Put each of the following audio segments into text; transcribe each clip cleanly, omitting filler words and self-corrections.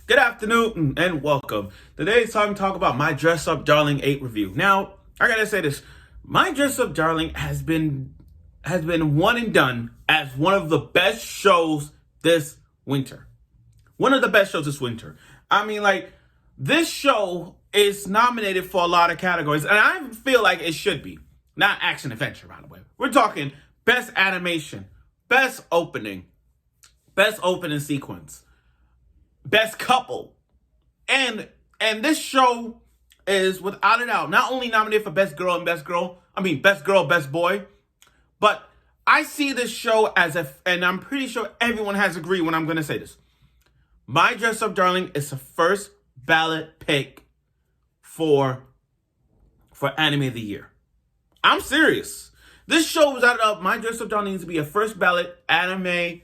Good afternoon and welcome. Today's time to talk about My Dress Up Darling 8 review. Now, I gotta say this. My Dress Up Darling has been one and done as one of the best shows this winter. One of the best shows this winter. I mean, this show is nominated for a lot of categories, and I feel like it should be. Not action adventure, by the way. We're talking best animation, best opening sequence, best couple. And this show is without a doubt not only nominated for best girl, best boy, but I see this show and I'm pretty sure everyone has agreed when I'm going to say this. My Dress Up Darling is the first ballot pick for anime of the year. I'm serious. This show was out of My Dress Up Darling needs to be a first ballot anime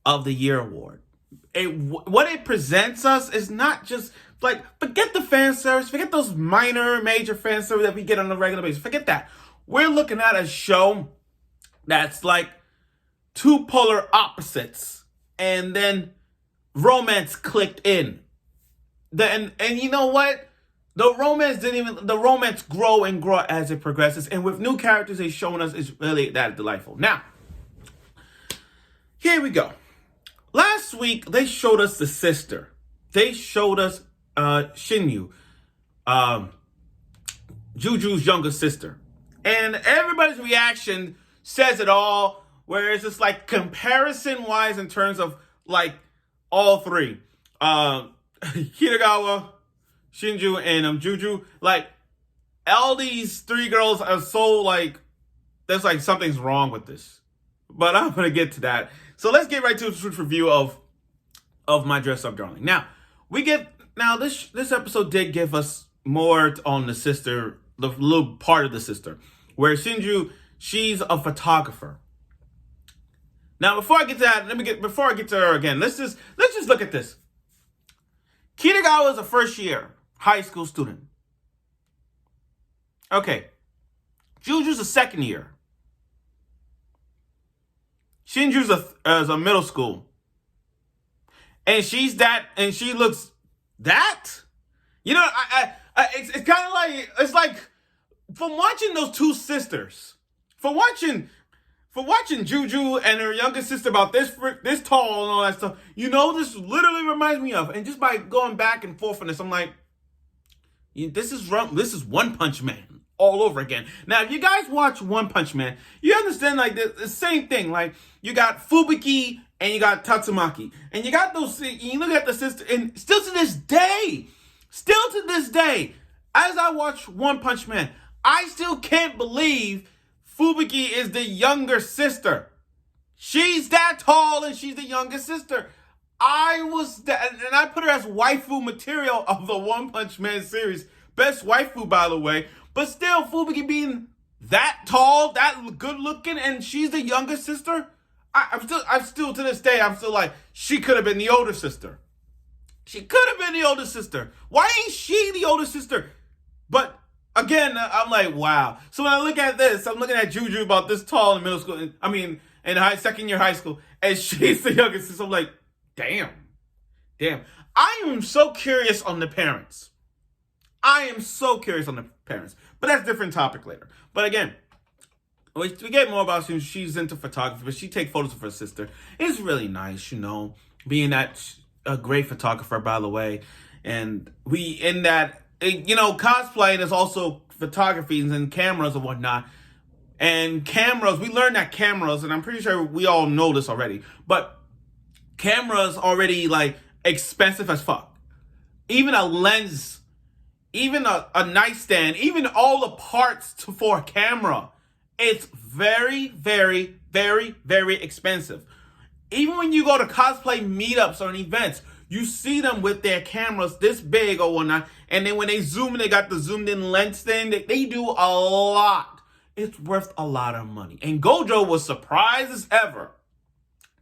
of the year award. What it presents us is not just forget the fan service, forget those major fan service that we get on a regular basis. Forget that. We're looking at a show that's like two polar opposites, and then romance clicked in. And you know what? The romance grow and grow as it progresses, and with new characters they've shown us is really that delightful. Now, here we go. Last week, they showed us the sister. They showed us Shinju, Juju's younger sister. And everybody's reaction says it all, where it's just comparison-wise in terms of all three. Kitagawa, Shinju, and Juju. All these three girls are so there's something's wrong with this. But I'm going to get to that. So let's get right to the review of My Dress Up Darling. Now, this episode did give us more on the sister, the little part of the sister, where Shinju, she's a photographer. Now, before I get to her again, let's just look at this. Kitagawa is a first year high school student. Okay. Juju's a second year. Shinju's a middle school. And she looks that? You know, it's kind of it's from watching those two sisters, for watching Juju and her younger sister about this tall and all that stuff, this literally reminds me of, and just by going back and forth on this, I'm like, this is One Punch Man all over again. Now, if you guys watch One Punch Man, you understand the same thing. You got Fubuki and you got Tatsumaki, and you got those. You look at the sister, and still to this day, as I watch One Punch Man, I still can't believe Fubuki is the younger sister. She's that tall, and she's the younger sister. And I put her as waifu material of the One Punch Man series. Best waifu, by the way. But still, Fubuki being that tall, that good looking, and she's the younger sister, I'm still to this day, she could have been the older sister. She could have been the older sister. Why ain't she the older sister? But again, I'm like, wow. So when I look at this, I'm looking at Juju about this tall in middle school. In second year high school, and she's the younger sister. I'm like, damn. I am so curious on the parents. But that's a different topic later. But again, we get more about she's into photography, but she takes photos of her sister. It's really nice, being that a great photographer, by the way. And cosplaying is also photography and cameras and whatnot. And cameras, we learned that cameras, and I'm pretty sure we all know this already, but cameras already expensive as fuck. Even a lens, even a nightstand, even all the parts for a camera, it's very, very, very, very expensive. Even when you go to cosplay meetups or events, you see them with their cameras this big or whatnot, and then when they zoom in, they got the zoomed in lens thing. They do a lot. It's worth a lot of money. And Gojo was surprised as ever.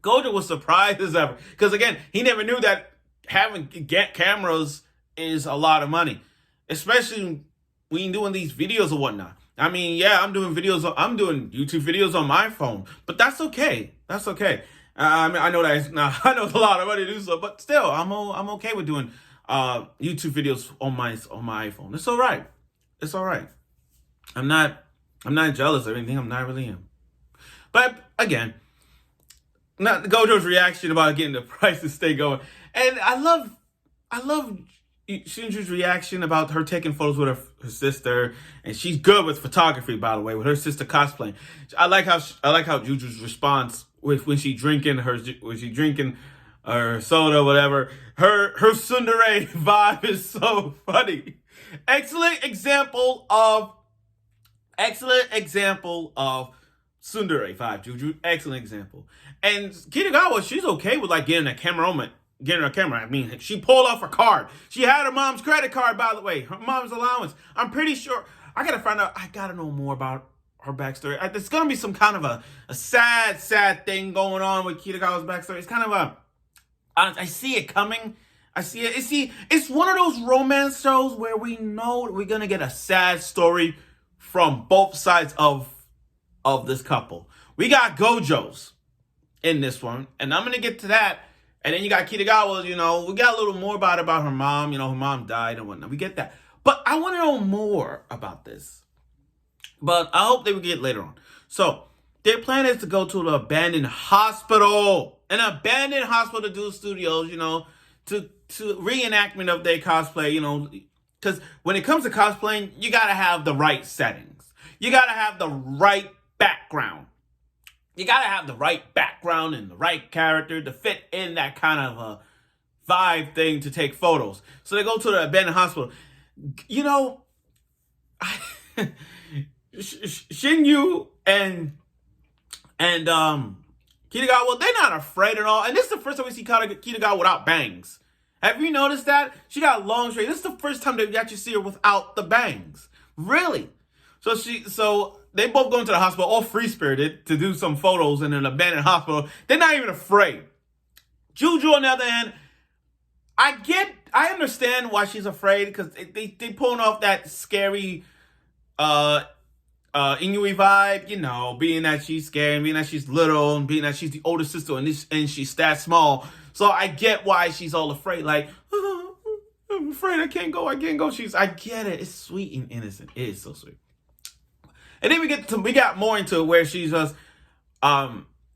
Because again, he never knew that having cameras is a lot of money. Especially when you're doing these videos or whatnot. I mean, yeah, I'm doing YouTube videos on my phone, but that's okay. I mean, I know that I know it's a lot of money to do so, but still, I'm okay with doing YouTube videos on my iPhone. It's all right. It's all right. I'm not jealous or anything. I'm not really am. But again, not Gojo's reaction about getting the price to stay going, and I love Shinju's reaction about her taking photos with her sister, and she's good with photography, by the way, with her sister cosplaying. I like how Juju's response when she drinking her soda, whatever. Her tsundere vibe is so funny. Excellent example of tsundere vibe, Juju. Excellent example. And Kitagawa, she's okay with like getting a camera. I mean, she pulled off her card. She had her mom's credit card, by the way, her mom's allowance. I'm pretty sure. I gotta know more about her backstory. There's gonna be some kind of a sad thing going on with Kitagawa's backstory. It's kind of I see it coming. I see it. It's one of those romance shows where we know we're gonna get a sad story from both sides of this couple. We got Gojo's in this one, and I'm gonna get to that. And then you got Kitagawa, we got a little more about her mom. Her mom died and whatnot. We get that. But I want to know more about this. But I hope they will get later on. So, their plan is to go to an abandoned hospital. An abandoned hospital to do studios, to reenactment of their cosplay, because when it comes to cosplaying, you got to have the right settings. You got to have the right background. You gotta have the right background and the right character to fit in that kind of a vibe thing to take photos. So they go to the abandoned hospital. Shinju and Kitagawa, they're not afraid at all. And this is the first time we see Kitagawa without bangs. Have you noticed that? She got long straight. This is the first time that we actually see her without the bangs. Really? So they both go into the hospital, all free-spirited, to do some photos in an abandoned hospital. They're not even afraid. Juju, on the other hand, I understand why she's afraid, because they pulling off that scary Inui vibe, being that she's scary, being that she's little, and being that she's the older sister, and she's that small. So I get why she's all afraid, like, I'm afraid I can't go. I get it. It's sweet and innocent. It is so sweet. And then we got more into where she's just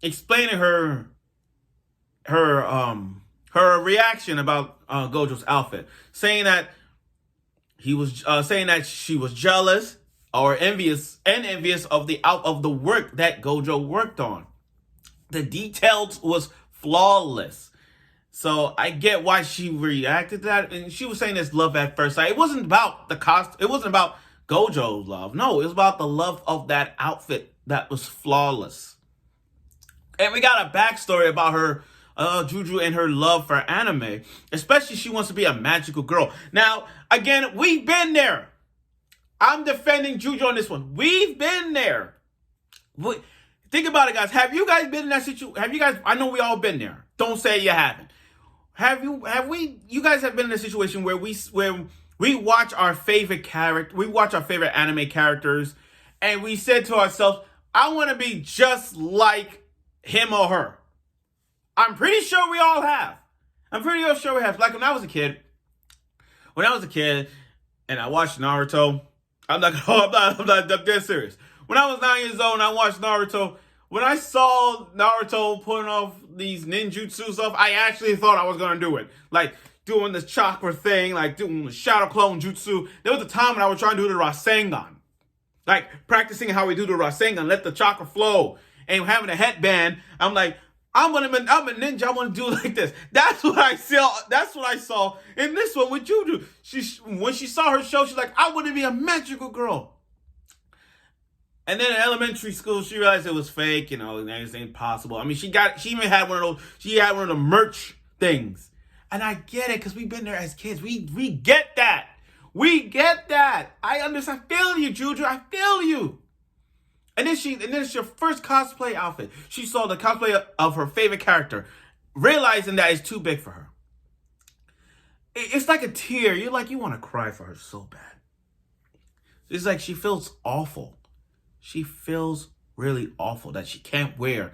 explaining her reaction about Gojo's outfit, saying that she was jealous or envious of the work that Gojo worked on. The details was flawless. So I get why she reacted to that, and she was saying it's love at first sight. It wasn't about the cost. It wasn't about Gojo's love. No, it was about the love of that outfit that was flawless. And we got a backstory about her, Juju, and her love for anime. Especially she wants to be a magical girl. Now, again, we've been there. I'm defending Juju on this one. We've been there. Think about it, guys. Have you guys been in that situation? I know we all been there. Don't say you haven't. You guys have been in a situation where we watch our favorite character, we watch our favorite anime characters, and we said to ourselves, I want to be just like him or her. I'm pretty sure we all have. I'm pretty sure we have. Like when I was a kid, and I watched Naruto, I'm dead serious. When I was 9 years old and I watched Naruto, when I saw Naruto pulling off these ninjutsu stuff, I actually thought I was going to do it. Like, doing this chakra thing, like doing the shadow clone jutsu. There was a time when I was trying to do the Rasengan. Like, practicing how we do the Rasengan, let the chakra flow. And having a headband, I'm like, I'm a ninja, I want to do it like this. That's what I saw in this one with Juju. When she saw her show, she's like, I want to be a magical girl. And then in elementary school, she realized it was fake, and it ain't possible. I mean, she even had one of the merch things. And I get it, because we've been there as kids. We get that. We get that. I understand. I feel you, Juju. I feel you. And then it's your first cosplay outfit. She saw the cosplay of her favorite character, realizing that it's too big for her. It's like a tear. You want to cry for her so bad. It's like she feels awful. She feels really awful that she can't wear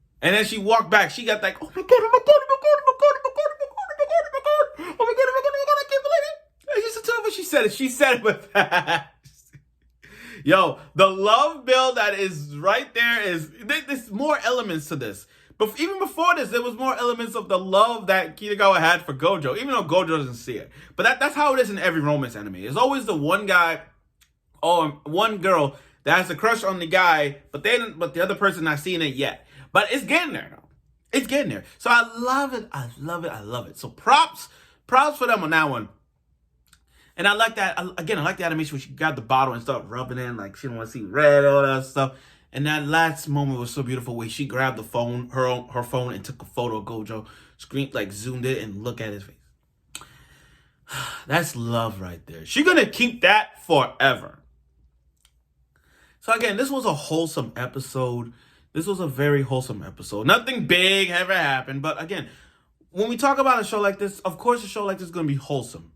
And then she walked back. She got like, oh my god, oh my god, oh my god, oh my god, oh my god, oh my god, oh my god, oh my god, oh my god, oh my god, oh my god, I can't believe it. And she said to her, but she said it. She said it with that. Yo, the love build that is right there is, there's more elements to this. But even before this, there was more elements of the love that Kitagawa had for Gojo, even though Gojo doesn't see it. But that's how it is in every romance anime. There's always the one guy or one girl that has a crush on the guy, but the other person not seeing it yet. But it's getting there, though. It's getting there. So I love it. I love it. I love it. So props for them on that one. And I like that. Again, I like the animation where she got the bottle and started rubbing it, like she didn't want to see red, all that stuff. And that last moment was so beautiful where she grabbed the phone, her phone, and took a photo of Gojo, screened, like zoomed it, and look at his face. That's love right there. She's gonna keep that forever. So again, this was a wholesome episode. This was a very wholesome episode. Nothing big ever happened, but again, when we talk about a show like this, of course, a show like this is gonna be wholesome.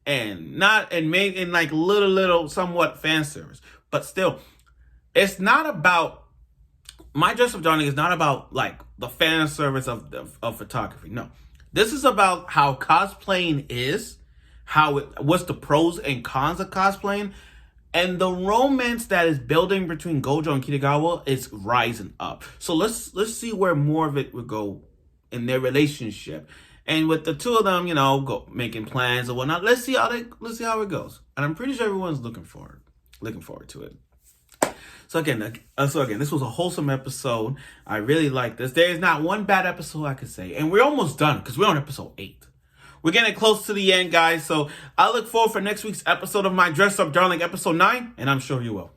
And made in like little somewhat fan service. But still, it's not about, my Dress Up Darling is not about like the fan service of photography. No. This is about how cosplaying is, what's the pros and cons of cosplaying, and the romance that is building between Gojo and Kitagawa is rising up. So let's see where more of it would go in their relationship. And with the two of them, making plans and whatnot, let's see how it goes. And I'm pretty sure everyone's looking forward to it. So again, this was a wholesome episode. I really like this. There is not one bad episode I could say, and we're almost done because we're on episode 8. We're getting close to the end, guys. So I look forward for next week's episode of My Dress Up Darling, episode 9, and I'm sure you will.